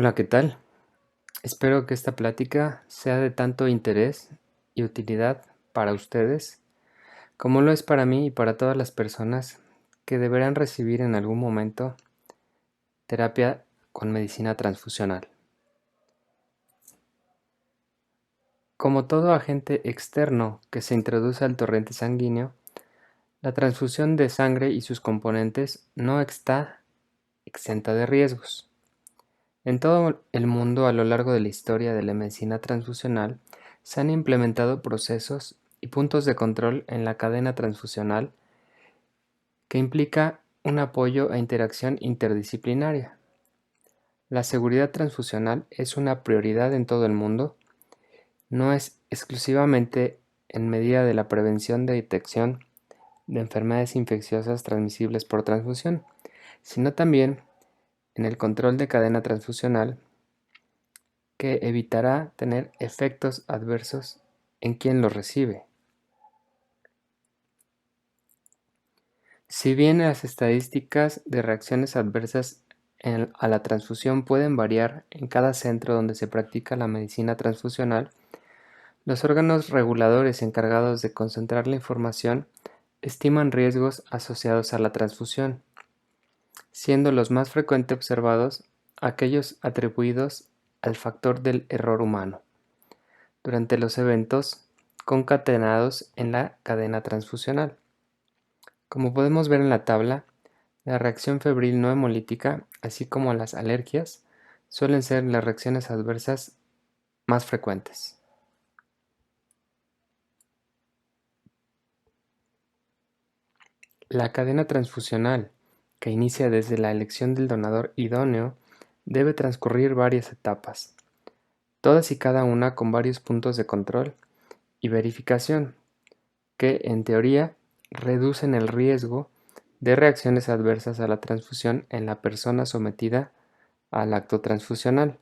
Hola, ¿qué tal? Espero que esta plática sea de tanto interés y utilidad para ustedes como lo es para mí y para todas las personas que deberán recibir en algún momento terapia con medicina transfusional. Como todo agente externo que se introduce al torrente sanguíneo, la transfusión de sangre y sus componentes no está exenta de riesgos. En todo el mundo a lo largo de la historia de la medicina transfusional se han implementado procesos y puntos de control en la cadena transfusional que implica un apoyo e interacción interdisciplinaria. La seguridad transfusional es una prioridad en todo el mundo, no es exclusivamente en medida de la prevención de detección de enfermedades infecciosas transmisibles por transfusión, sino también en el control de cadena transfusional que evitará tener efectos adversos en quien los recibe. Si bien las estadísticas de reacciones adversas a la transfusión pueden variar en cada centro donde se practica la medicina transfusional, los órganos reguladores encargados de concentrar la información estiman riesgos asociados a la transfusión, siendo los más frecuentemente observados aquellos atribuidos al factor del error humano durante los eventos concatenados en la cadena transfusional. Como podemos ver en la tabla, la reacción febril no hemolítica, así como las alergias, suelen ser las reacciones adversas más frecuentes. La cadena transfusional, que inicia desde la elección del donador idóneo, debe transcurrir varias etapas, todas y cada una con varios puntos de control y verificación, que, en teoría, reducen el riesgo de reacciones adversas a la transfusión en la persona sometida al acto transfusional.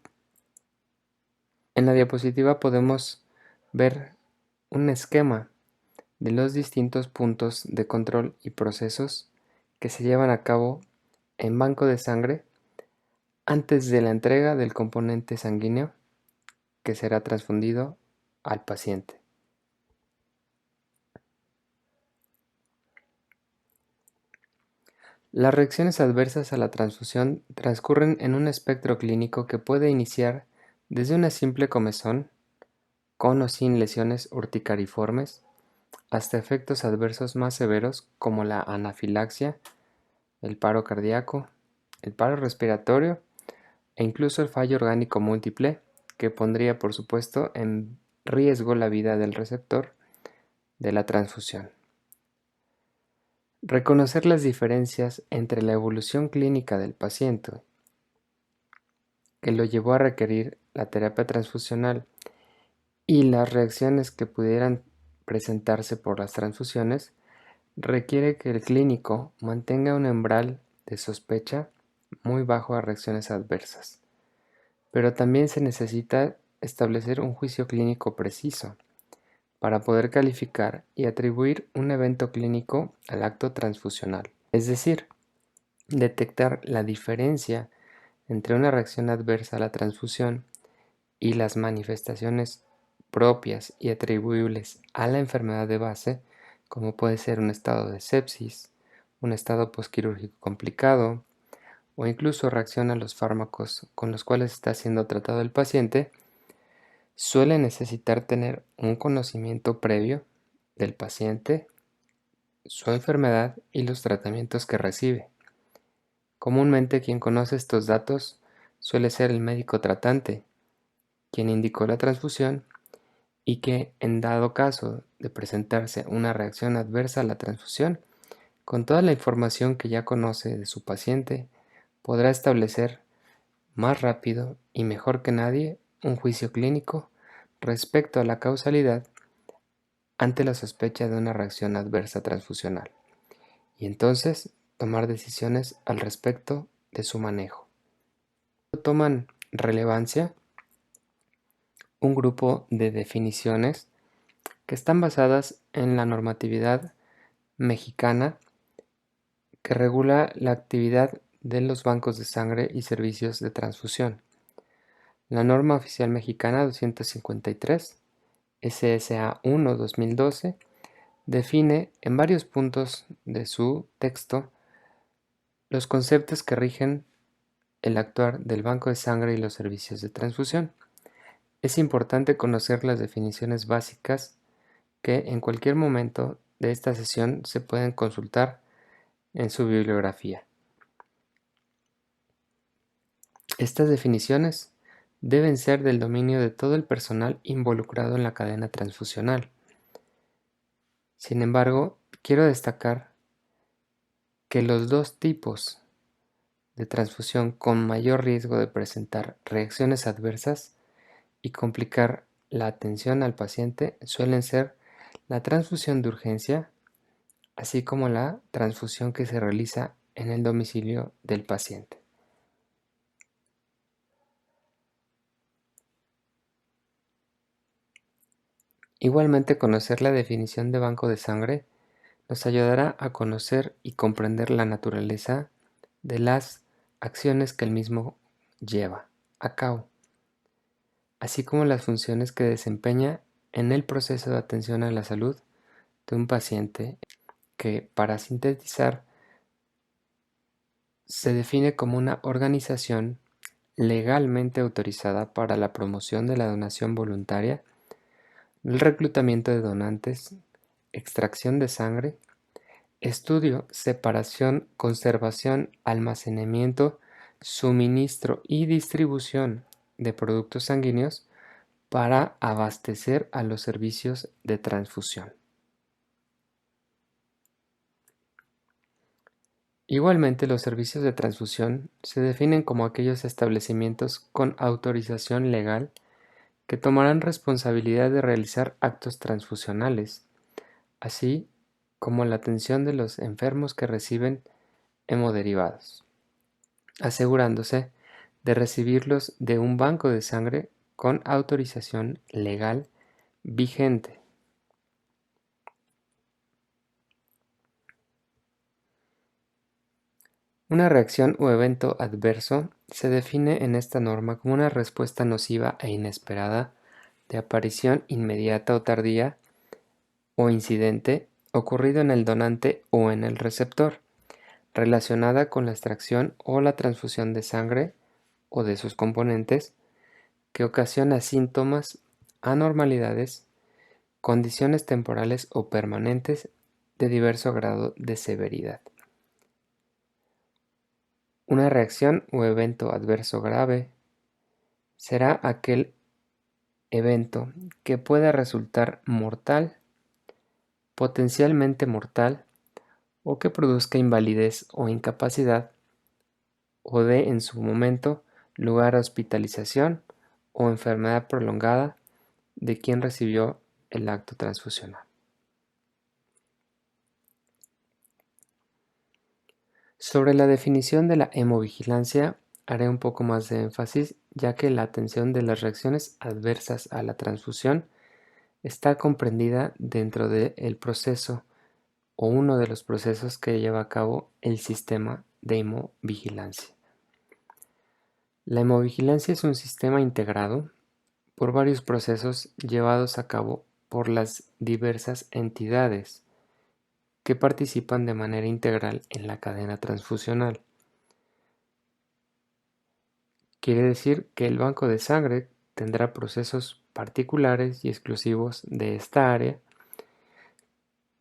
En la diapositiva podemos ver un esquema de los distintos puntos de control y procesos que se llevan a cabo en banco de sangre antes de la entrega del componente sanguíneo que será transfundido al paciente. Las reacciones adversas a la transfusión transcurren en un espectro clínico que puede iniciar desde una simple comezón, con o sin lesiones urticariformes, hasta efectos adversos más severos como la anafilaxia, el paro cardíaco, el paro respiratorio e incluso el fallo orgánico múltiple, que pondría por supuesto en riesgo la vida del receptor de la transfusión. Reconocer las diferencias entre la evolución clínica del paciente que lo llevó a requerir la terapia transfusional y las reacciones que pudieran presentarse por las transfusiones requiere que el clínico mantenga un umbral de sospecha muy bajo a reacciones adversas, pero también se necesita establecer un juicio clínico preciso para poder calificar y atribuir un evento clínico al acto transfusional, es decir, detectar la diferencia entre una reacción adversa a la transfusión y las manifestaciones propias y atribuibles a la enfermedad de base, como puede ser un estado de sepsis, un estado posquirúrgico complicado o incluso reacción a los fármacos con los cuales está siendo tratado el paciente, suele necesitar tener un conocimiento previo del paciente, su enfermedad y los tratamientos que recibe. Comúnmente quien conoce estos datos suele ser el médico tratante, quien indicó la transfusión y que, en dado caso de presentarse una reacción adversa a la transfusión, con toda la información que ya conoce de su paciente, podrá establecer más rápido y mejor que nadie un juicio clínico respecto a la causalidad ante la sospecha de una reacción adversa transfusional, y entonces tomar decisiones al respecto de su manejo. Toman relevancia un grupo de definiciones que están basadas en la normatividad mexicana que regula la actividad de los bancos de sangre y servicios de transfusión. La norma oficial mexicana 253, SSA 1/2012, define en varios puntos de su texto los conceptos que rigen el actuar del banco de sangre y los servicios de transfusión. Es importante conocer las definiciones básicas que en cualquier momento de esta sesión se pueden consultar en su bibliografía. Estas definiciones deben ser del dominio de todo el personal involucrado en la cadena transfusional. Sin embargo, quiero destacar que los dos tipos de transfusión con mayor riesgo de presentar reacciones adversas y complicar la atención al paciente suelen ser la transfusión de urgencia, así como la transfusión que se realiza en el domicilio del paciente. Igualmente, conocer la definición de banco de sangre nos ayudará a conocer y comprender la naturaleza de las acciones que el mismo lleva a cabo, así como las funciones que desempeña en el proceso de atención a la salud de un paciente que, para sintetizar, se define como una organización legalmente autorizada para la promoción de la donación voluntaria, el reclutamiento de donantes, extracción de sangre, estudio, separación, conservación, almacenamiento, suministro y distribución de productos sanguíneos para abastecer a los servicios de transfusión. Igualmente, los servicios de transfusión se definen como aquellos establecimientos con autorización legal que tomarán responsabilidad de realizar actos transfusionales, así como la atención de los enfermos que reciben hemoderivados, asegurándose de recibirlos de un banco de sangre con autorización legal vigente. Una reacción o evento adverso se define en esta norma como una respuesta nociva e inesperada de aparición inmediata o tardía o incidente ocurrido en el donante o en el receptor, relacionada con la extracción o la transfusión de sangre o de sus componentes, que ocasiona síntomas, anormalidades, condiciones temporales o permanentes de diverso grado de severidad. Una reacción o evento adverso grave será aquel evento que pueda resultar mortal, potencialmente mortal, o que produzca invalidez o incapacidad, o dé en su momento lugar a hospitalización o enfermedad prolongada de quien recibió el acto transfusional. Sobre la definición de la hemovigilancia haré un poco más de énfasis, ya que la atención de las reacciones adversas a la transfusión está comprendida dentro del proceso o uno de los procesos que lleva a cabo el sistema de hemovigilancia. La hemovigilancia es un sistema integrado por varios procesos llevados a cabo por las diversas entidades que participan de manera integral en la cadena transfusional. Quiere decir que el banco de sangre tendrá procesos particulares y exclusivos de esta área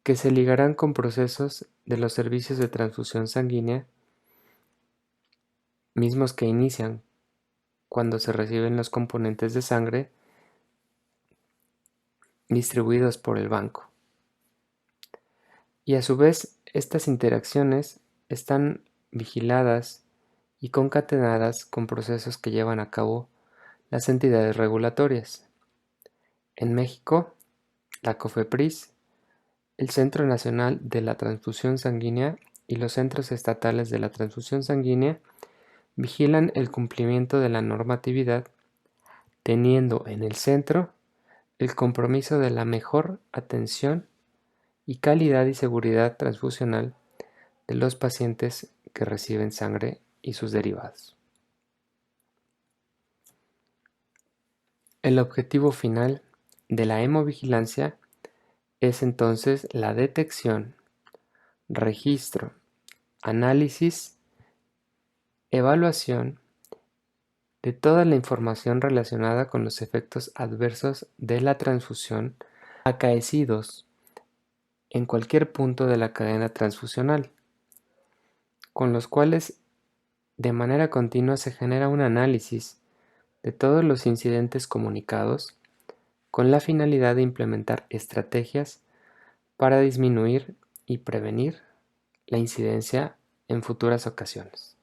que se ligarán con procesos de los servicios de transfusión sanguínea, mismos que inician cuando se reciben los componentes de sangre distribuidos por el banco. Y a su vez, estas interacciones están vigiladas y concatenadas con procesos que llevan a cabo las entidades regulatorias. En México, la COFEPRIS, el Centro Nacional de la Transfusión Sanguínea y los Centros Estatales de la Transfusión Sanguínea vigilan el cumplimiento de la normatividad, teniendo en el centro el compromiso de la mejor atención y calidad y seguridad transfusional de los pacientes que reciben sangre y sus derivados. El objetivo final de la hemovigilancia es entonces la detección, registro, análisis, evaluación de toda la información relacionada con los efectos adversos de la transfusión acaecidos en cualquier punto de la cadena transfusional, con los cuales de manera continua se genera un análisis de todos los incidentes comunicados con la finalidad de implementar estrategias para disminuir y prevenir la incidencia en futuras ocasiones.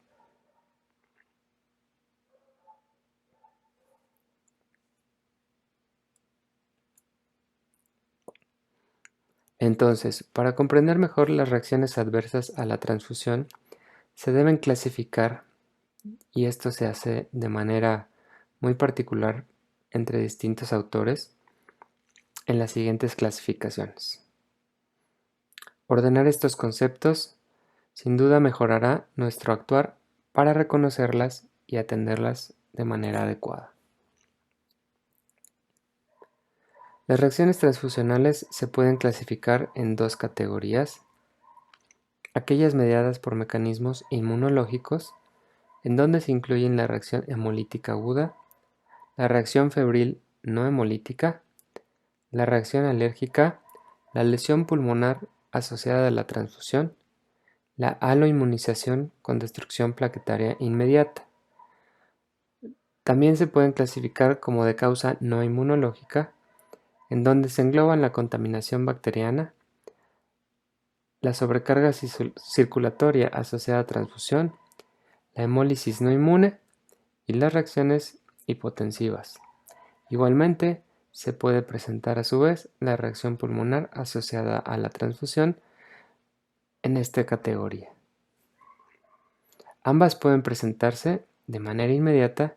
Entonces, para comprender mejor las reacciones adversas a la transfusión, se deben clasificar, y esto se hace de manera muy particular entre distintos autores, en las siguientes clasificaciones. Ordenar estos conceptos sin duda mejorará nuestro actuar para reconocerlas y atenderlas de manera adecuada. Las reacciones transfusionales se pueden clasificar en dos categorías: aquellas mediadas por mecanismos inmunológicos, en donde se incluyen la reacción hemolítica aguda, la reacción febril no hemolítica, la reacción alérgica, la lesión pulmonar asociada a la transfusión, la aloinmunización con destrucción plaquetaria inmediata. También se pueden clasificar como de causa no inmunológica, en donde se engloban la contaminación bacteriana, la sobrecarga circulatoria asociada a transfusión, la hemólisis no inmune y las reacciones hipotensivas. Igualmente, se puede presentar a su vez la reacción pulmonar asociada a la transfusión en esta categoría. Ambas pueden presentarse de manera inmediata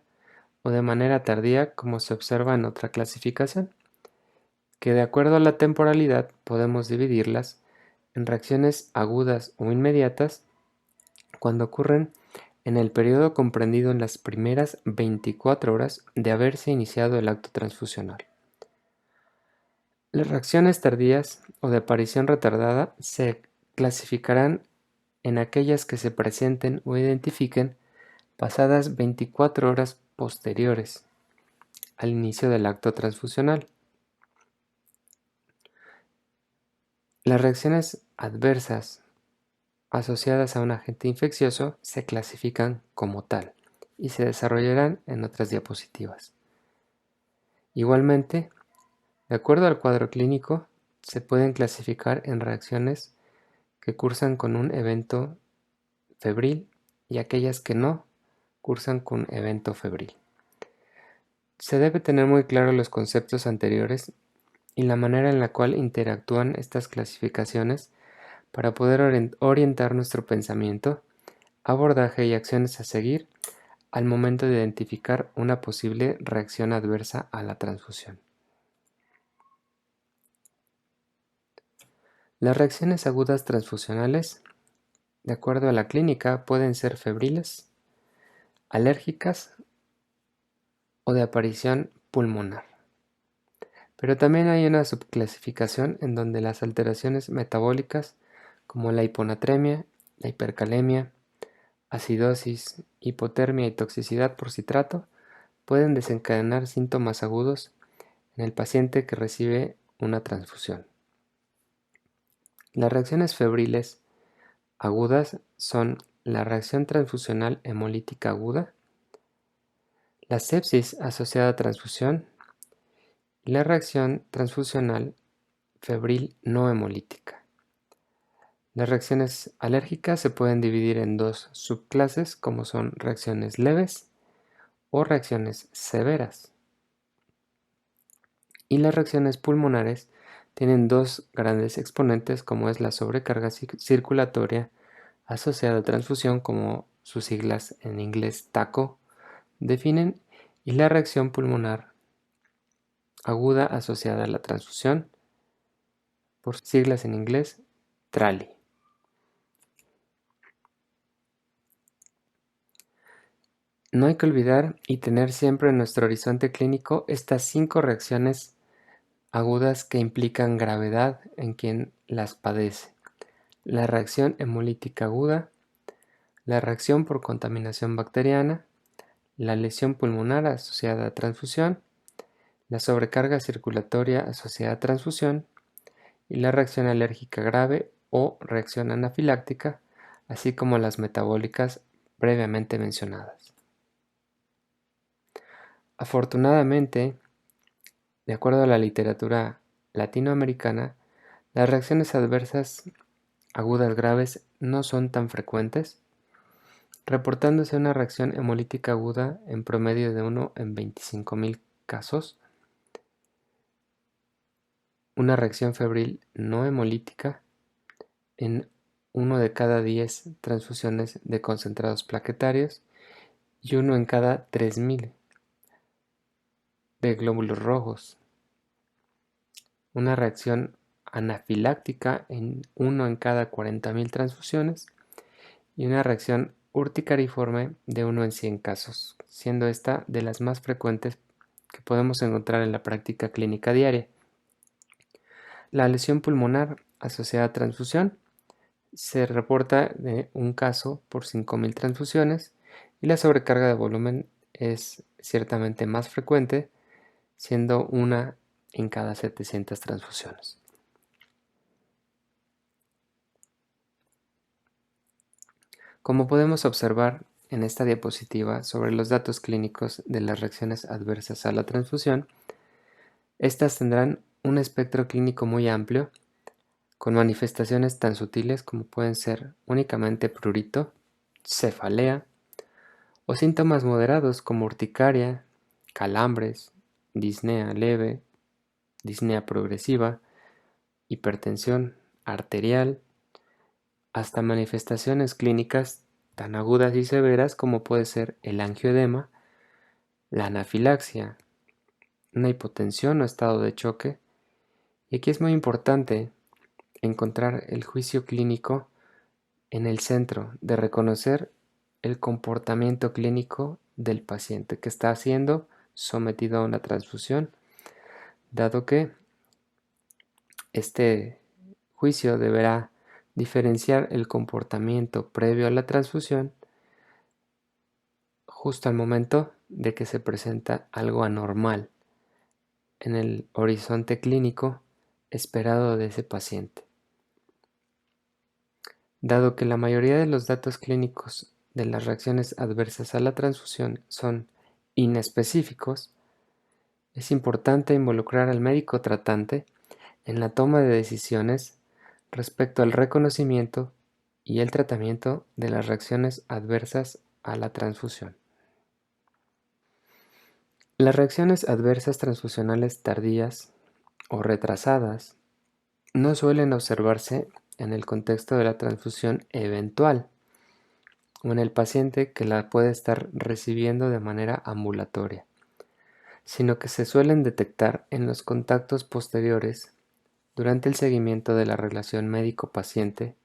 o de manera tardía, como se observa en otra clasificación, que de acuerdo a la temporalidad podemos dividirlas en reacciones agudas o inmediatas cuando ocurren en el periodo comprendido en las primeras 24 horas de haberse iniciado el acto transfusional. Las reacciones tardías o de aparición retardada se clasificarán en aquellas que se presenten o identifiquen pasadas 24 horas posteriores al inicio del acto transfusional. Las reacciones adversas asociadas a un agente infeccioso se clasifican como tal y se desarrollarán en otras diapositivas. Igualmente, de acuerdo al cuadro clínico, se pueden clasificar en reacciones que cursan con un evento febril y aquellas que no cursan con evento febril. Se debe tener muy claro los conceptos anteriores y la manera en la cual interactúan estas clasificaciones para poder orientar nuestro pensamiento, abordaje y acciones a seguir al momento de identificar una posible reacción adversa a la transfusión. Las reacciones agudas transfusionales, de acuerdo a la clínica, pueden ser febriles, alérgicas o de aparición pulmonar. Pero también hay una subclasificación en donde las alteraciones metabólicas como la hiponatremia, la hipercalemia, acidosis, hipotermia y toxicidad por citrato pueden desencadenar síntomas agudos en el paciente que recibe una transfusión. Las reacciones febriles agudas son la reacción transfusional hemolítica aguda, la sepsis asociada a transfusión y la reacción transfusional febril no hemolítica. Las reacciones alérgicas se pueden dividir en dos subclases, como son reacciones leves o reacciones severas. Y las reacciones pulmonares tienen dos grandes exponentes, como es la sobrecarga circulatoria asociada a transfusión, como sus siglas en inglés TACO definen, y la reacción pulmonar aguda asociada a la transfusión, por siglas en inglés TRALI. No hay que olvidar y tener siempre en nuestro horizonte clínico estas 5 reacciones agudas que implican gravedad en quien las padece: la reacción hemolítica aguda, la reacción por contaminación bacteriana, la lesión pulmonar asociada a transfusión, la sobrecarga circulatoria asociada a transfusión y la reacción alérgica grave o reacción anafiláctica, así como las metabólicas previamente mencionadas. Afortunadamente, de acuerdo a la literatura latinoamericana, las reacciones adversas agudas graves no son tan frecuentes, reportándose una reacción hemolítica aguda en promedio de 1 en 25.000 casos, una reacción febril no hemolítica en 1 de cada 10 transfusiones de concentrados plaquetarios y 1 en cada 3.000 de glóbulos rojos, una reacción anafiláctica en 1 en cada 40.000 transfusiones y una reacción urticariforme de 1 en 100 casos, siendo esta de las más frecuentes que podemos encontrar en la práctica clínica diaria. La lesión pulmonar asociada a transfusión se reporta de un caso por 5.000 transfusiones y la sobrecarga de volumen es ciertamente más frecuente, siendo 1 en cada 700 transfusiones. Como podemos observar en esta diapositiva sobre los datos clínicos de las reacciones adversas a la transfusión, estas tendrán un espectro clínico muy amplio, con manifestaciones tan sutiles como pueden ser únicamente prurito, cefalea, o síntomas moderados como urticaria, calambres, disnea leve, disnea progresiva, hipertensión arterial, hasta manifestaciones clínicas tan agudas y severas como puede ser el angioedema, la anafilaxia, una hipotensión o estado de choque. Y aquí es muy importante encontrar el juicio clínico en el centro, de reconocer el comportamiento clínico del paciente que está siendo sometido a una transfusión, dado que este juicio deberá diferenciar el comportamiento previo a la transfusión justo al momento de que se presenta algo anormal en el horizonte clínico esperado de ese paciente. Dado que la mayoría de los datos clínicos de las reacciones adversas a la transfusión son inespecíficos, es importante involucrar al médico tratante en la toma de decisiones respecto al reconocimiento y el tratamiento de las reacciones adversas a la transfusión. Las reacciones adversas transfusionales tardías o retrasadas no suelen observarse en el contexto de la transfusión eventual o en el paciente que la puede estar recibiendo de manera ambulatoria, sino que se suelen detectar en los contactos posteriores durante el seguimiento de la relación médico-paciente.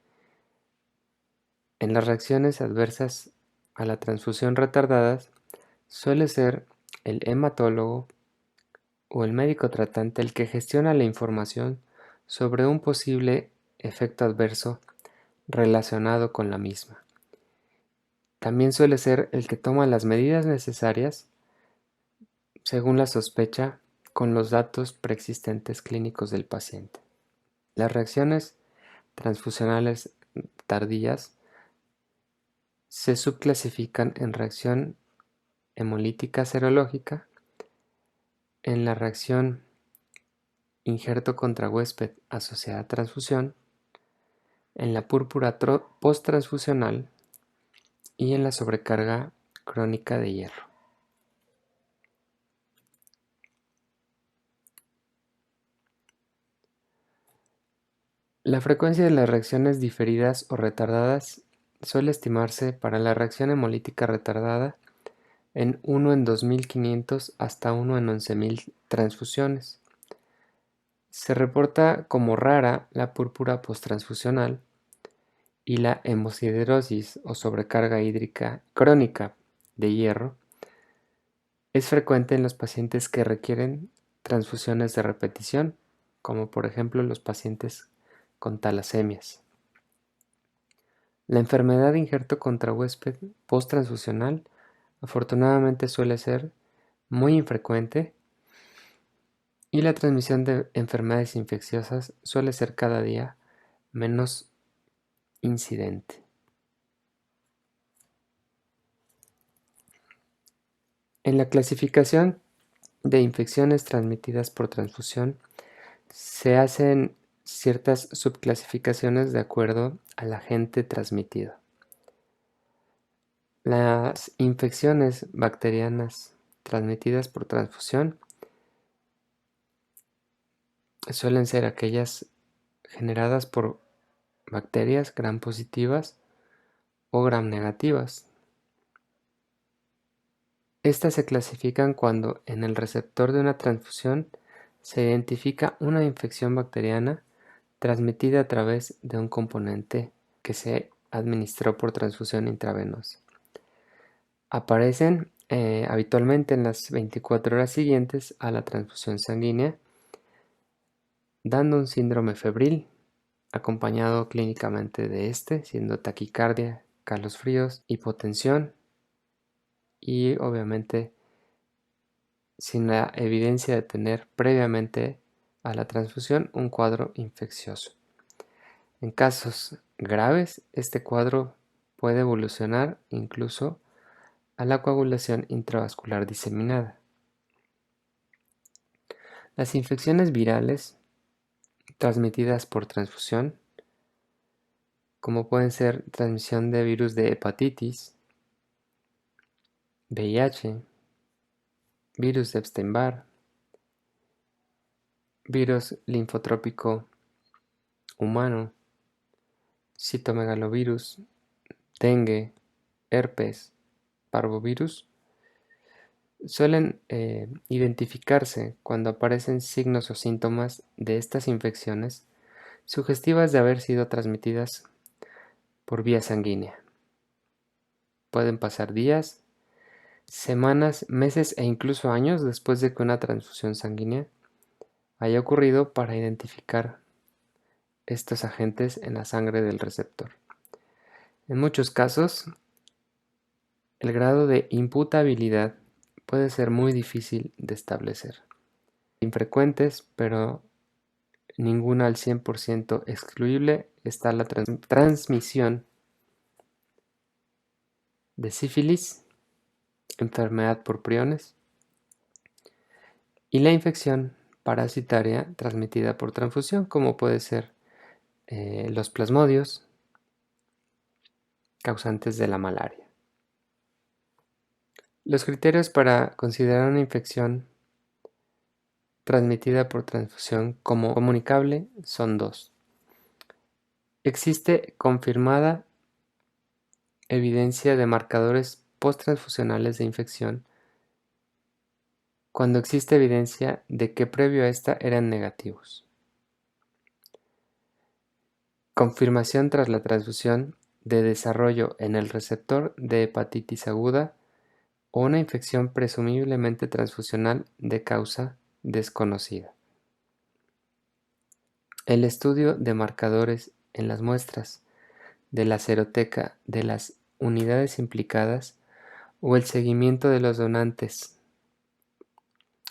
En las reacciones adversas a la transfusión retardadas suele ser el hematólogo o el médico tratante el que gestiona la información sobre un posible efecto adverso relacionado con la misma. También suele ser el que toma las medidas necesarias según la sospecha con los datos preexistentes clínicos del paciente. Las reacciones transfusionales tardías se subclasifican en reacción hemolítica serológica, en la reacción injerto contra huésped asociada a transfusión, en la púrpura posttransfusional y en la sobrecarga crónica de hierro. La frecuencia de las reacciones diferidas o retardadas suele estimarse para la reacción hemolítica retardada en 1 en 2.500 hasta 1 en 11.000 transfusiones. Se reporta como rara la púrpura posttransfusional y la hemosiderosis o sobrecarga hídrica crónica, de hierro es frecuente en los pacientes que requieren transfusiones de repetición, como por ejemplo los pacientes con talasemias. La enfermedad de injerto contrahuésped post-transfusional afortunadamente suele ser muy infrecuente y la transmisión de enfermedades infecciosas suele ser cada día menos incidente. En la clasificación de infecciones transmitidas por transfusión se hacen ciertas subclasificaciones de acuerdo al agente transmitido. Las infecciones bacterianas transmitidas por transfusión suelen ser aquellas generadas por bacterias gram positivas o gram negativas. Estas se clasifican cuando en el receptor de una transfusión se identifica una infección bacteriana transmitida a través de un componente que se administró por transfusión intravenosa. Aparecen habitualmente en las 24 horas siguientes a la transfusión sanguínea, dando un síndrome febril, acompañado clínicamente de siendo taquicardia, calosfríos, hipotensión y obviamente sin la evidencia de tener previamente a la transfusión un cuadro infeccioso. En casos graves, este cuadro puede evolucionar incluso a la coagulación intravascular diseminada. Las infecciones virales transmitidas por transfusión, como pueden ser transmisión de virus de hepatitis, VIH, virus de Epstein-Barr, virus linfotrópico humano, citomegalovirus, dengue, herpes, parvovirus, suelen identificarse cuando aparecen signos o síntomas de estas infecciones sugestivas de haber sido transmitidas por vía sanguínea. Pueden pasar días, semanas, meses e incluso años después de que una transfusión sanguínea haya ocurrido para identificar estos agentes en la sangre del receptor. En muchos casos, el grado de imputabilidad puede ser muy difícil de establecer. Infrecuentes, pero ninguna al 100% excluible, está la transmisión de sífilis, enfermedad por priones, y la infección parasitaria transmitida por transfusión, como puede ser los plasmodios, causantes de la malaria. Los criterios para considerar una infección transmitida por transfusión como comunicable son dos. Existe confirmada evidencia de marcadores posttransfusionales de infección cuando existe evidencia de que previo a esta eran negativos. Confirmación tras la transfusión de desarrollo en el receptor de hepatitis aguda o una infección presumiblemente transfusional de causa desconocida. El estudio de marcadores en las muestras de la seroteca de las unidades implicadas o el seguimiento de los donantes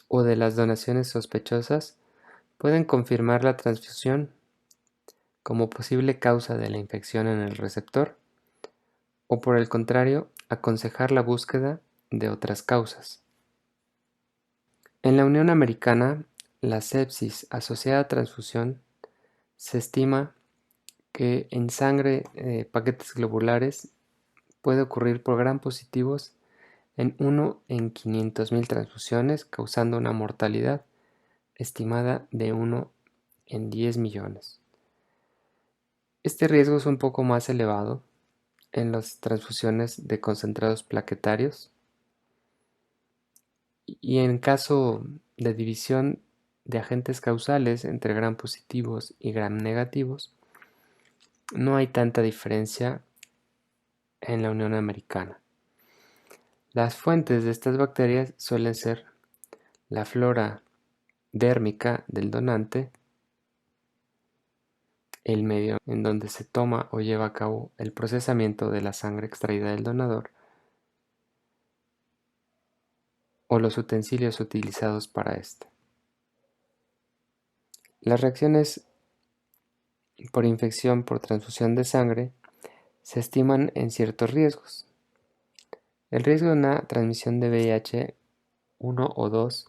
o de las donaciones sospechosas pueden confirmar la transfusión como posible causa de la infección en el receptor o por el contrario aconsejar la búsqueda de otras causas. En la Unión Americana, la sepsis asociada a transfusión se estima que en sangre paquetes globulares puede ocurrir por gram positivos en 1 en 500.000 transfusiones, causando una mortalidad estimada de 1 en 10 millones. Este riesgo es un poco más elevado en las transfusiones de concentrados plaquetarios y en caso de división de agentes causales entre gram positivos y gram negativos, no hay tanta diferencia en la Unión Americana. Las fuentes de estas bacterias suelen ser la flora dérmica del donante, el medio en donde se toma o lleva a cabo el procesamiento de la sangre extraída del donador, o los utensilios utilizados para esto. Las reacciones por infección por transfusión de sangre se estiman en ciertos riesgos. El riesgo de una transmisión de VIH 1 o 2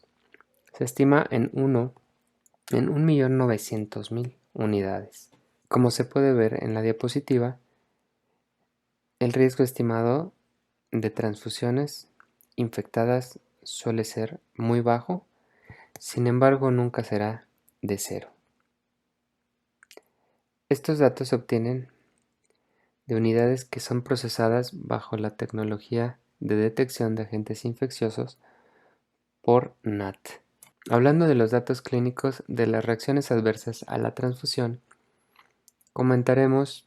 se estima en 1.900.000 unidades. Como se puede ver en la diapositiva, el riesgo estimado de transfusiones infectadas suele ser muy bajo, sin embargo nunca será de cero. Estos datos se obtienen de unidades que son procesadas bajo la tecnología de detección de agentes infecciosos por NAT. Hablando de los datos clínicos de las reacciones adversas a la transfusión, comentaremos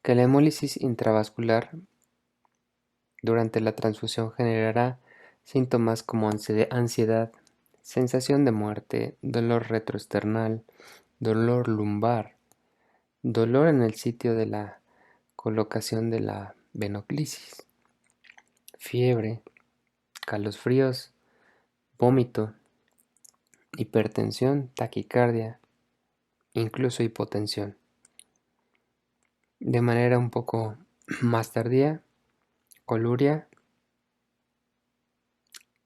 que la hemólisis intravascular durante la transfusión generará síntomas como ansiedad, sensación de muerte, dolor retroesternal, dolor lumbar, dolor en el sitio de la colocación de la venoclisis, fiebre, calosfríos, vómito, hipertensión, taquicardia, incluso hipotensión. De manera un poco más tardía, coluria,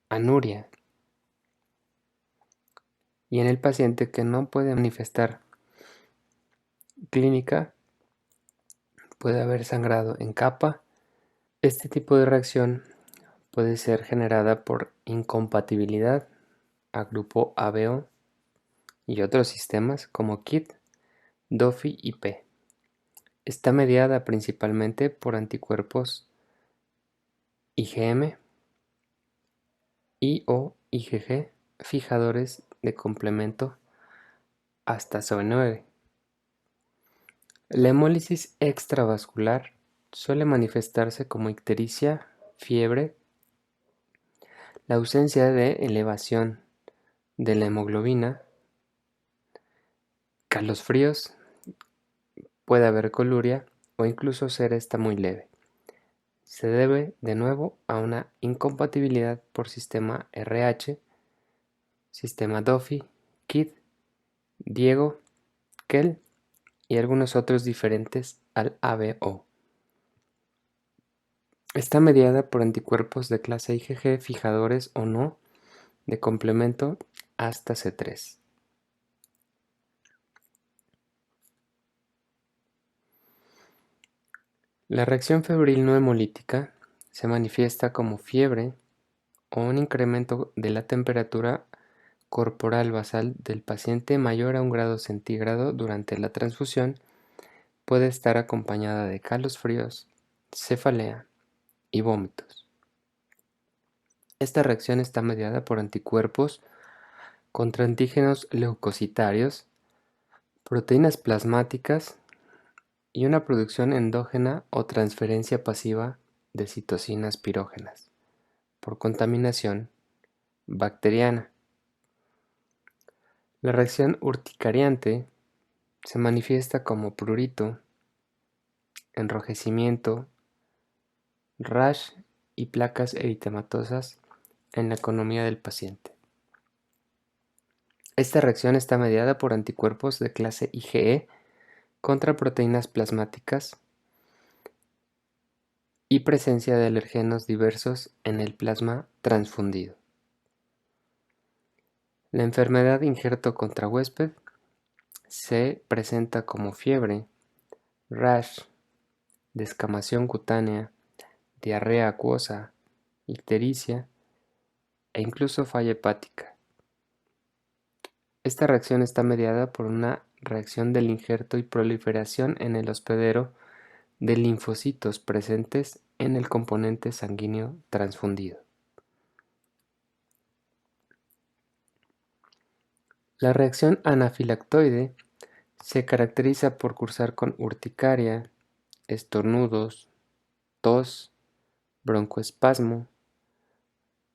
anuria. Y en el paciente que no puede manifestar clínica, puede haber sangrado en capa. Este tipo de reacción puede ser generada por incompatibilidad a grupo ABO y otros sistemas como KIT, DOFI y P. Está mediada principalmente por anticuerpos IgM y o IgG fijadores de complemento hasta SOE9. La hemólisis extravascular suele manifestarse como ictericia, fiebre, la ausencia de elevación de la hemoglobina, calosfríos, puede haber coluria o incluso ser esta muy leve. Se debe de nuevo a una incompatibilidad por sistema RH, sistema DOFI, KID, Diego, KEL y algunos otros diferentes al ABO. Está mediada por anticuerpos de clase IgG fijadores o no de complemento hasta C3. La reacción febril no hemolítica se manifiesta como fiebre o un incremento de la temperatura corporal basal del paciente mayor a 1 grado centígrado durante la transfusión. Puede estar acompañada de calosfríos, cefalea y vómitos. Esta reacción está mediada por anticuerpos contra antígenos leucocitarios, proteínas plasmáticas y una producción endógena o transferencia pasiva de citocinas pirógenas por contaminación bacteriana. La reacción urticariante se manifiesta como prurito, enrojecimiento, rash y placas eritematosas en la economía del paciente. Esta reacción está mediada por anticuerpos de clase IgE contra proteínas plasmáticas y presencia de alergenos diversos en el plasma transfundido. La enfermedad injerto contra huésped se presenta como fiebre, rash, descamación cutánea, diarrea acuosa, ictericia e incluso falla hepática. Esta reacción está mediada por una reacción del injerto y proliferación en el hospedero de linfocitos presentes en el componente sanguíneo transfundido. La reacción anafilactoide se caracteriza por cursar con urticaria, estornudos, tos, broncoespasmo,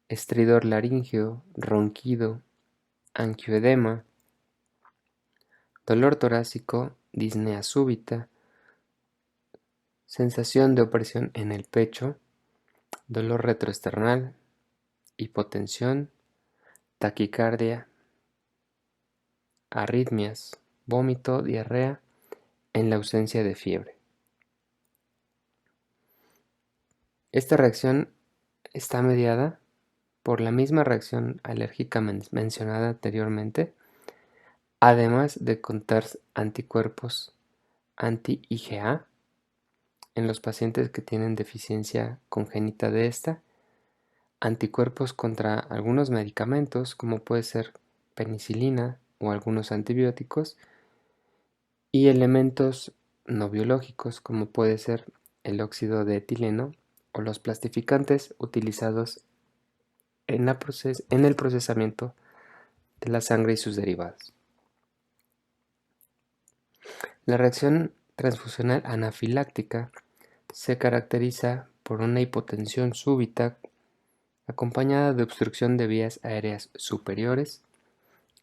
estridor laríngeo, ronquido, angioedema, dolor torácico, disnea súbita, sensación de opresión en el pecho, dolor retroesternal, hipotensión, taquicardia, arritmias, vómito, diarrea en la ausencia de fiebre. Esta reacción está mediada por la misma reacción alérgica mencionada anteriormente, además de contar anticuerpos anti-IgA en los pacientes que tienen deficiencia congénita de esta, anticuerpos contra algunos medicamentos como puede ser penicilina o algunos antibióticos, y elementos no biológicos como puede ser el óxido de etileno o los plastificantes utilizados en el procesamiento de la sangre y sus derivados. La reacción transfusional anafiláctica se caracteriza por una hipotensión súbita acompañada de obstrucción de vías aéreas superiores,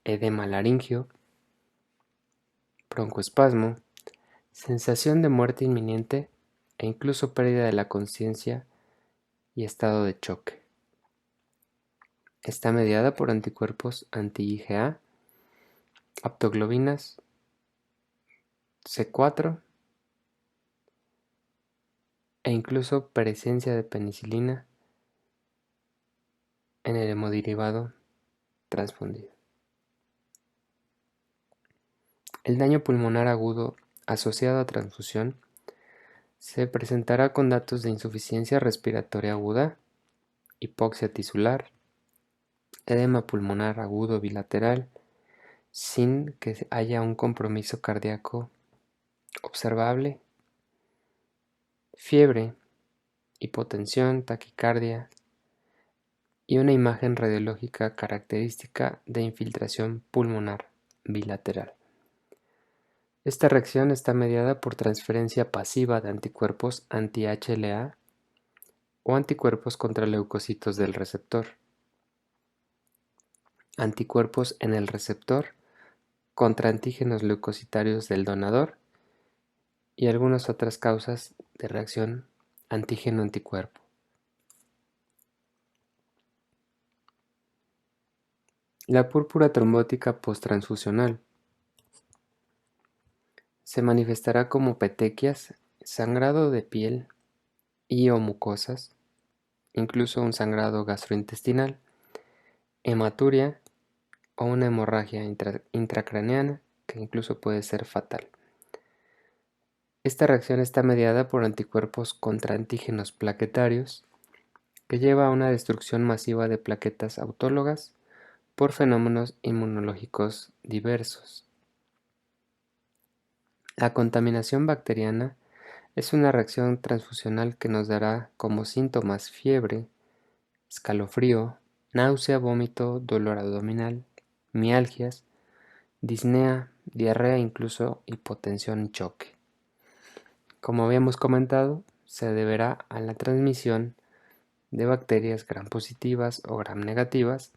edema laríngeo, broncoespasmo, sensación de muerte inminente e incluso pérdida de la conciencia y estado de choque. Está mediada por anticuerpos anti-IgA, aptoglobinas C4 e incluso presencia de penicilina en el hemodiderivado transfundido. El daño pulmonar agudo asociado a transfusión se presentará con datos de insuficiencia respiratoria aguda, hipoxia tisular, edema pulmonar agudo bilateral, sin que haya un compromiso cardíaco observable, fiebre, hipotensión, taquicardia y una imagen radiológica característica de infiltración pulmonar bilateral. Esta reacción está mediada por transferencia pasiva de anticuerpos anti-HLA o anticuerpos contra leucocitos del receptor, anticuerpos en el receptor contra antígenos leucocitarios del donador y algunas otras causas de reacción antígeno-anticuerpo. La púrpura trombótica posttransfusional se manifestará como petequias, sangrado de piel y o mucosas, incluso un sangrado gastrointestinal, hematuria o una hemorragia intracraneana que incluso puede ser fatal. Esta reacción está mediada por anticuerpos contra antígenos plaquetarios que lleva a una destrucción masiva de plaquetas autólogas por fenómenos inmunológicos diversos. La contaminación bacteriana es una reacción transfusional que nos dará como síntomas fiebre, escalofrío, náusea, vómito, dolor abdominal, mialgias, disnea, diarrea e incluso hipotensión y choque. Como habíamos comentado, se deberá a la transmisión de bacterias gram positivas o gram negativas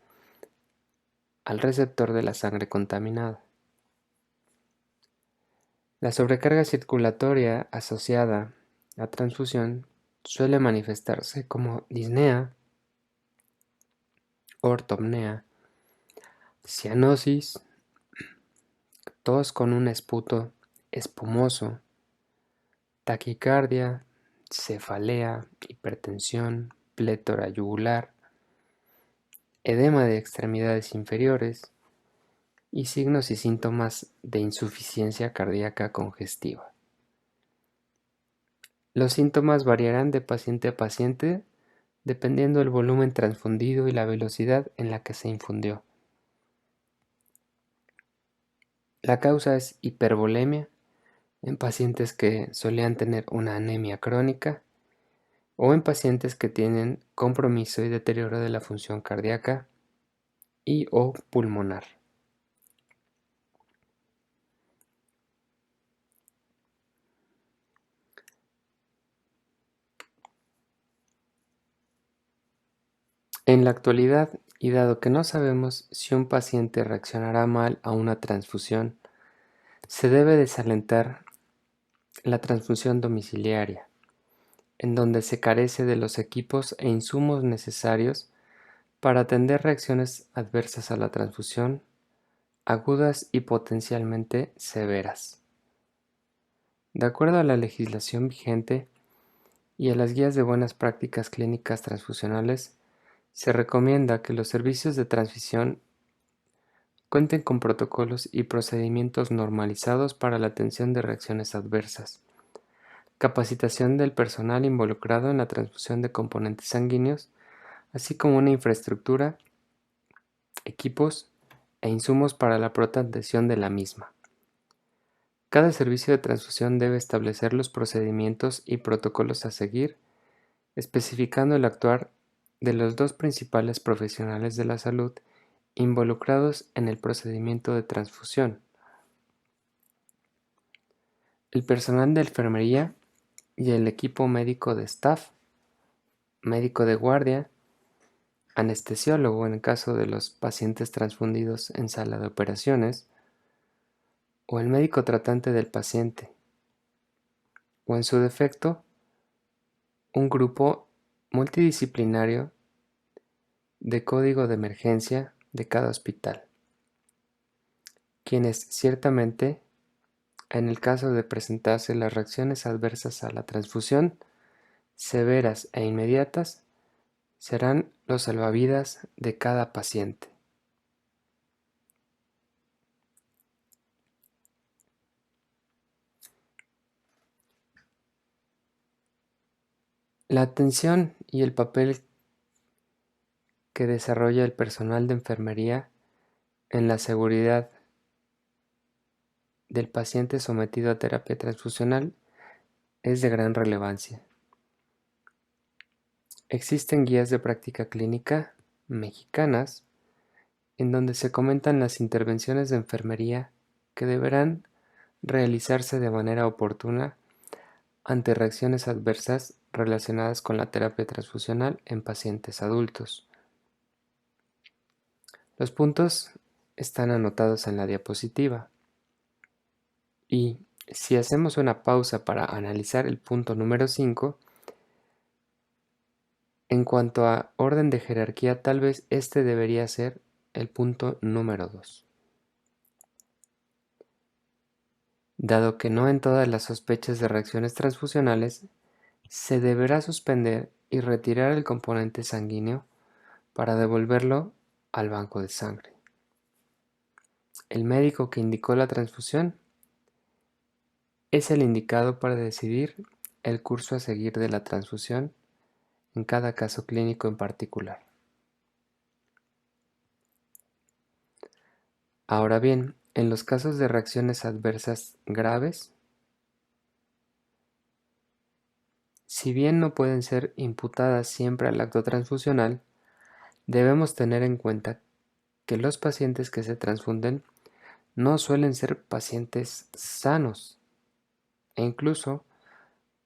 al receptor de la sangre contaminada. La sobrecarga circulatoria asociada a transfusión suele manifestarse como disnea, ortopnea, cianosis, tos con un esputo espumoso, taquicardia, cefalea, hipertensión, plétora yugular, edema de extremidades inferiores y signos y síntomas de insuficiencia cardíaca congestiva. Los síntomas variarán de paciente a paciente dependiendo del volumen transfundido y la velocidad en la que se infundió. La causa es hipervolemia en pacientes que solían tener una anemia crónica o en pacientes que tienen compromiso y deterioro de la función cardíaca y o pulmonar. En la actualidad, y dado que no sabemos si un paciente reaccionará mal a una transfusión, se debe desalentar la transfusión domiciliaria, en donde se carece de los equipos e insumos necesarios para atender reacciones adversas a la transfusión, agudas y potencialmente severas. De acuerdo a la legislación vigente y a las guías de buenas prácticas clínicas transfusionales, se recomienda que los servicios de transfusión cuenten con protocolos y procedimientos normalizados para la atención de reacciones adversas, capacitación del personal involucrado en la transfusión de componentes sanguíneos, así como una infraestructura, equipos e insumos para la pronta atención de la misma. Cada servicio de transfusión debe establecer los procedimientos y protocolos a seguir, especificando el actuar de los dos principales profesionales de la salud involucrados en el procedimiento de transfusión: el personal de enfermería y el equipo médico de staff, médico de guardia, anestesiólogo en el caso de los pacientes transfundidos en sala de operaciones, o el médico tratante del paciente, o en su defecto, un grupo multidisciplinario de código de emergencia de cada hospital, quienes ciertamente, en el caso de presentarse las reacciones adversas a la transfusión, severas e inmediatas, serán los salvavidas de cada paciente. La atención y el papel que desarrolla el personal de enfermería en la seguridad del paciente sometido a terapia transfusional es de gran relevancia. Existen guías de práctica clínica mexicanas en donde se comentan las intervenciones de enfermería que deberán realizarse de manera oportuna ante reacciones adversas relacionadas con la terapia transfusional en pacientes adultos. Los puntos están anotados en la diapositiva y, si hacemos una pausa para analizar el punto número 5, en cuanto a orden de jerarquía, tal vez este debería ser el punto número 2. Dado que no en todas las sospechas de reacciones transfusionales se deberá suspender y retirar el componente sanguíneo para devolverlo al banco de sangre. El médico que indicó la transfusión es el indicado para decidir el curso a seguir de la transfusión en cada caso clínico en particular. Ahora bien, en los casos de reacciones adversas graves, si bien no pueden ser imputadas siempre al acto transfusional, debemos tener en cuenta que los pacientes que se transfunden no suelen ser pacientes sanos e incluso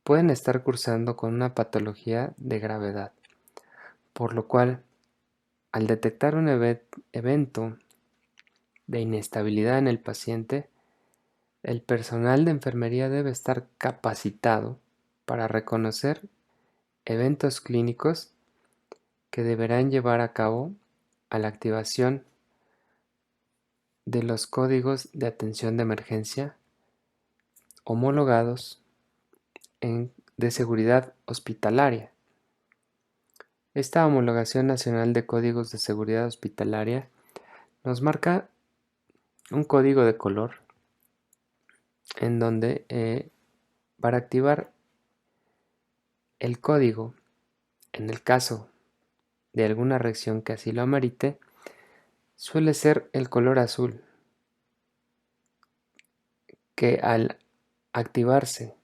pueden estar cursando con una patología de gravedad, por lo cual, al detectar un evento de inestabilidad en el paciente, el personal de enfermería debe estar capacitado para reconocer eventos clínicos que deberán llevar a cabo a la activación de los códigos de atención de emergencia homologados de seguridad hospitalaria. Esta homologación nacional de códigos de seguridad hospitalaria nos marca un código de color en donde para activar el código, en el caso de alguna reacción que así lo amerite, suele ser el color azul, que al activarse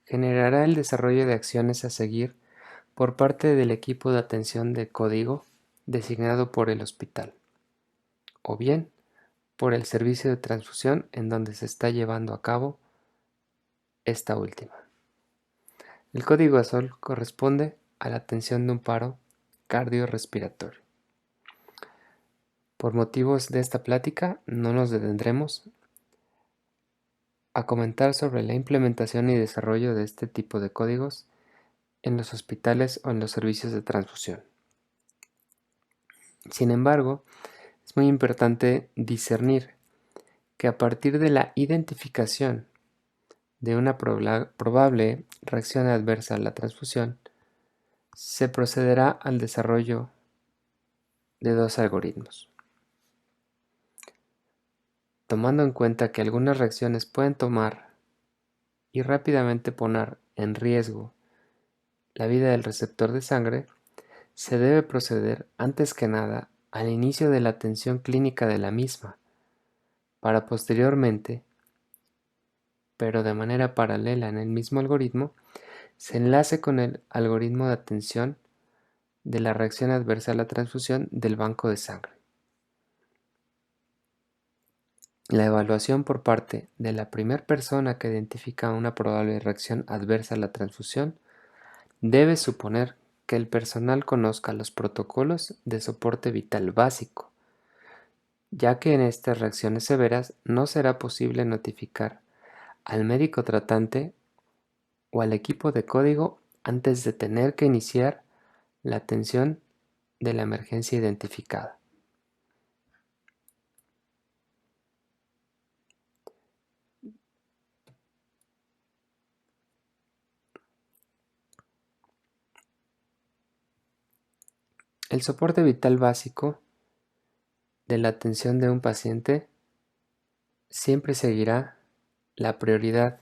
generará el desarrollo de acciones a seguir por parte del equipo de atención de código designado por el hospital, o bien por el servicio de transfusión en donde se está llevando a cabo esta última. El código azul corresponde a la atención de un paro cardiorrespiratorio. Por motivos de esta plática, no nos detendremos a comentar sobre la implementación y desarrollo de este tipo de códigos en los hospitales o en los servicios de transfusión. Sin embargo, es muy importante discernir que a partir de la identificación de una probable reacción adversa a la transfusión, se procederá al desarrollo de dos algoritmos. Tomando en cuenta que algunas reacciones pueden tomar y rápidamente poner en riesgo la vida del receptor de sangre, se debe proceder antes que nada al inicio de la atención clínica de la misma, para posteriormente, pero de manera paralela en el mismo algoritmo, se enlace con el algoritmo de atención de la reacción adversa a la transfusión del banco de sangre. La evaluación por parte de la primera persona que identifica una probable reacción adversa a la transfusión debe suponer que el personal conozca los protocolos de soporte vital básico, ya que en estas reacciones severas no será posible notificar al médico tratante o al equipo de código antes de tener que iniciar la atención de la emergencia identificada. El soporte vital básico de la atención de un paciente siempre seguirá la prioridad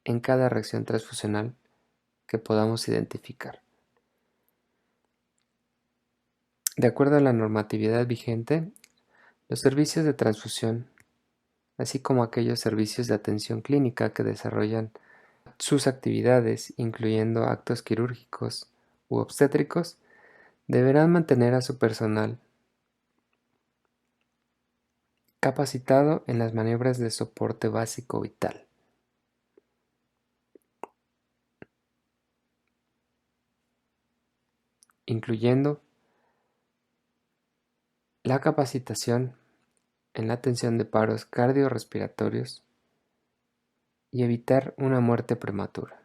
en cada reacción transfusional que podamos identificar. De acuerdo a la normatividad vigente, los servicios de transfusión, así como aquellos servicios de atención clínica que desarrollan sus actividades, incluyendo actos quirúrgicos u obstétricos, deberán mantener a su personal capacitado en las maniobras de soporte básico vital, incluyendo la capacitación en la atención de paros cardiorrespiratorios y evitar una muerte prematura.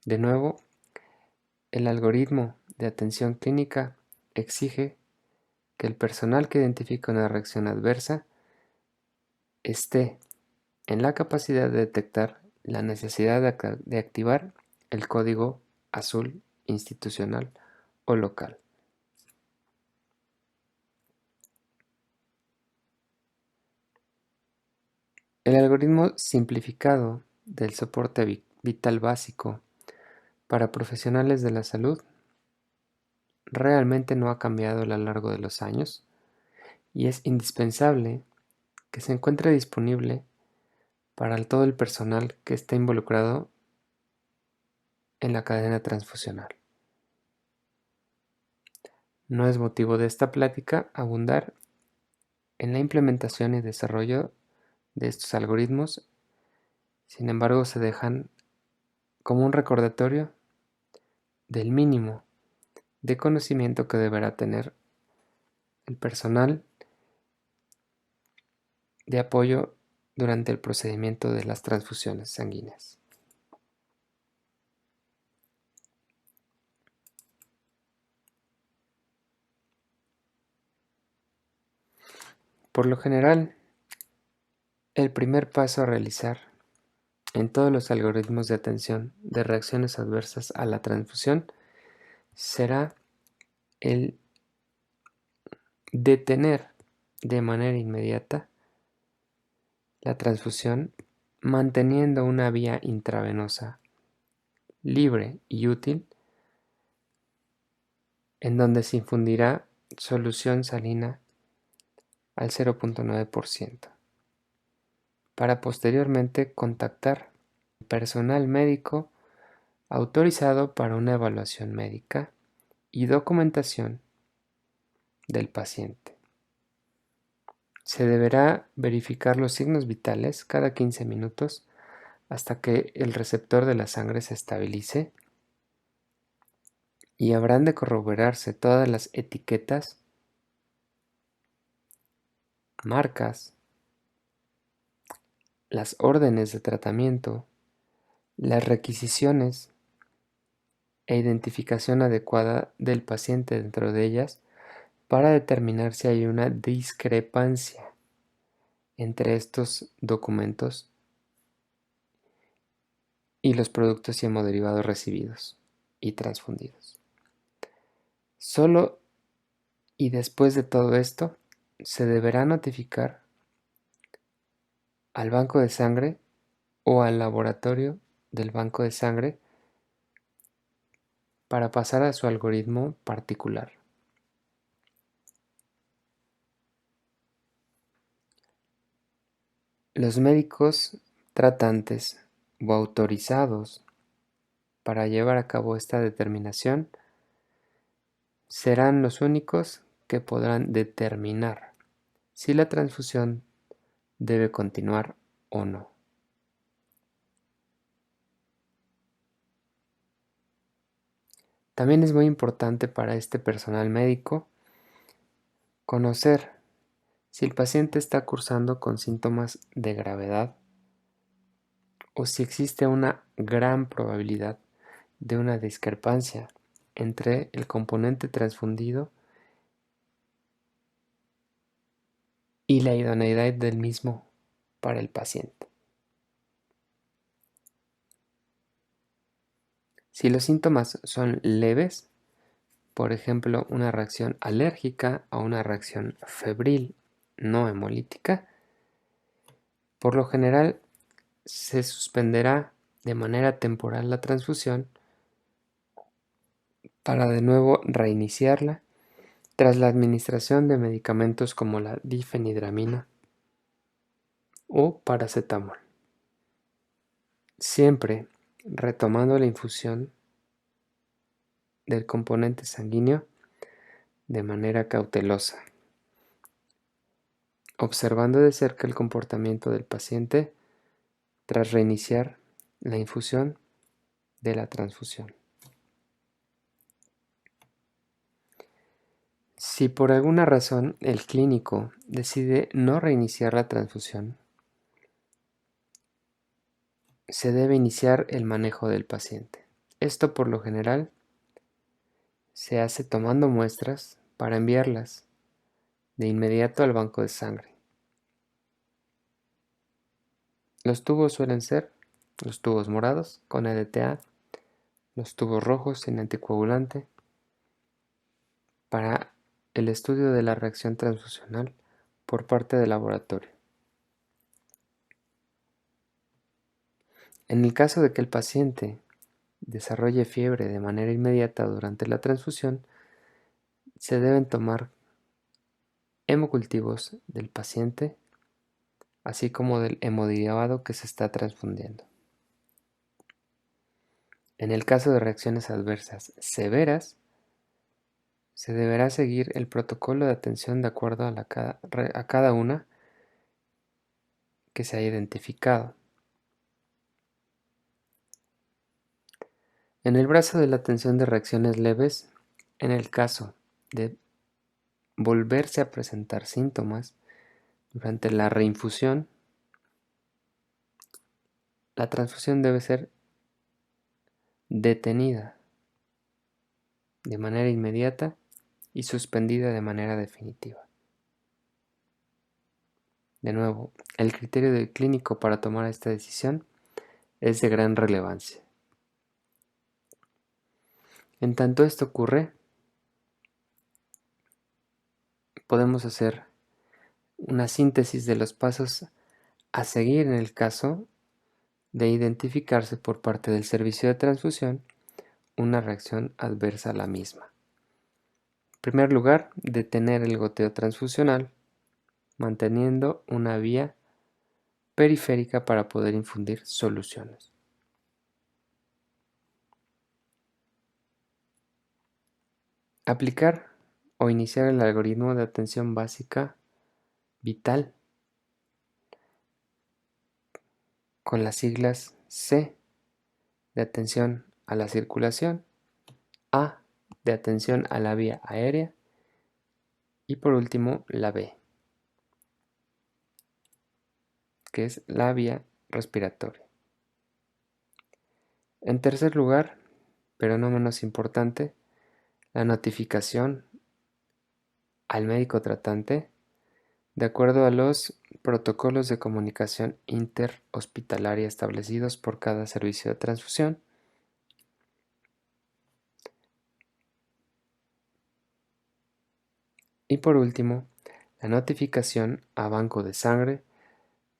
De nuevo, el algoritmo de atención clínica exige que el personal que identifica una reacción adversa esté en la capacidad de detectar la necesidad de activar el código azul institucional o local. El algoritmo simplificado del soporte vital básico para profesionales de la salud realmente no ha cambiado a lo largo de los años y es indispensable que se encuentre disponible para todo el personal que esté involucrado en la cadena transfusional. No es motivo de esta plática abundar en la implementación y desarrollo de estos algoritmos, sin embargo se dejan como un recordatorio del mínimo de conocimiento que deberá tener el personal de apoyo durante el procedimiento de las transfusiones sanguíneas. Por lo general, el primer paso a realizar en todos los algoritmos de atención de reacciones adversas a la transfusión será el detener de manera inmediata la transfusión manteniendo una vía intravenosa libre y útil en donde se infundirá solución salina al 0.9% para posteriormente contactar personal médico autorizado para una evaluación médica y documentación del paciente. Se deberá verificar los signos vitales cada 15 minutos hasta que el receptor de la sangre se estabilice y habrán de corroborarse todas las etiquetas, marcas, las órdenes de tratamiento, las requisiciones e identificación adecuada del paciente dentro de ellas para determinar si hay una discrepancia entre estos documentos y los productos y hemoderivados recibidos y transfundidos. Solo y después de todo esto, se deberá notificar al banco de sangre o al laboratorio del banco de sangre para pasar a su algoritmo particular. Los médicos tratantes o autorizados para llevar a cabo esta determinación serán los únicos que podrán determinar si la transfusión debe continuar o no. También es muy importante para este personal médico conocer si el paciente está cursando con síntomas de gravedad o si existe una gran probabilidad de una discrepancia entre el componente transfundido y la idoneidad del mismo para el paciente. Si los síntomas son leves, por ejemplo una reacción alérgica o una reacción febril no hemolítica, por lo general se suspenderá de manera temporal la transfusión para de nuevo reiniciarla tras la administración de medicamentos como la difenidramina o paracetamol, siempre retomando la infusión del componente sanguíneo de manera cautelosa, observando de cerca el comportamiento del paciente tras reiniciar la infusión de la transfusión. Si por alguna razón el clínico decide no reiniciar la transfusión, se debe iniciar el manejo del paciente. Esto por lo general se hace tomando muestras para enviarlas de inmediato al banco de sangre. Los tubos suelen ser los tubos morados con EDTA, los tubos rojos sin anticoagulante, para el estudio de la reacción transfusional por parte del laboratorio. En el caso de que el paciente desarrolle fiebre de manera inmediata durante la transfusión, se deben tomar hemocultivos del paciente, así como del hemodialibado que se está transfundiendo. En el caso de reacciones adversas severas, se deberá seguir el protocolo de atención de acuerdo a cada una que se haya identificado. En el brazo de la atención de reacciones leves, en el caso de volverse a presentar síntomas durante la reinfusión, la transfusión debe ser detenida de manera inmediata y suspendida de manera definitiva. De nuevo, el criterio del clínico para tomar esta decisión es de gran relevancia. En tanto esto ocurre, podemos hacer una síntesis de los pasos a seguir en el caso de identificarse por parte del servicio de transfusión una reacción adversa a la misma. En primer lugar, detener el goteo transfusional, manteniendo una vía periférica para poder infundir soluciones. Aplicar o iniciar el algoritmo de atención básica vital con las siglas C, de atención a la circulación, A, de atención a la vía aérea y por último la B, que es la vía respiratoria. En tercer lugar, pero no menos importante, la notificación al médico tratante de acuerdo a los protocolos de comunicación interhospitalaria establecidos por cada servicio de transfusión. Y por último, la notificación a banco de sangre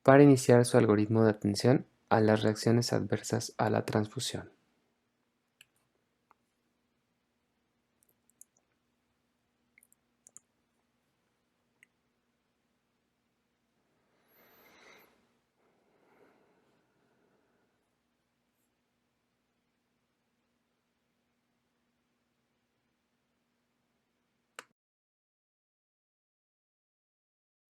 para iniciar su algoritmo de atención a las reacciones adversas a la transfusión.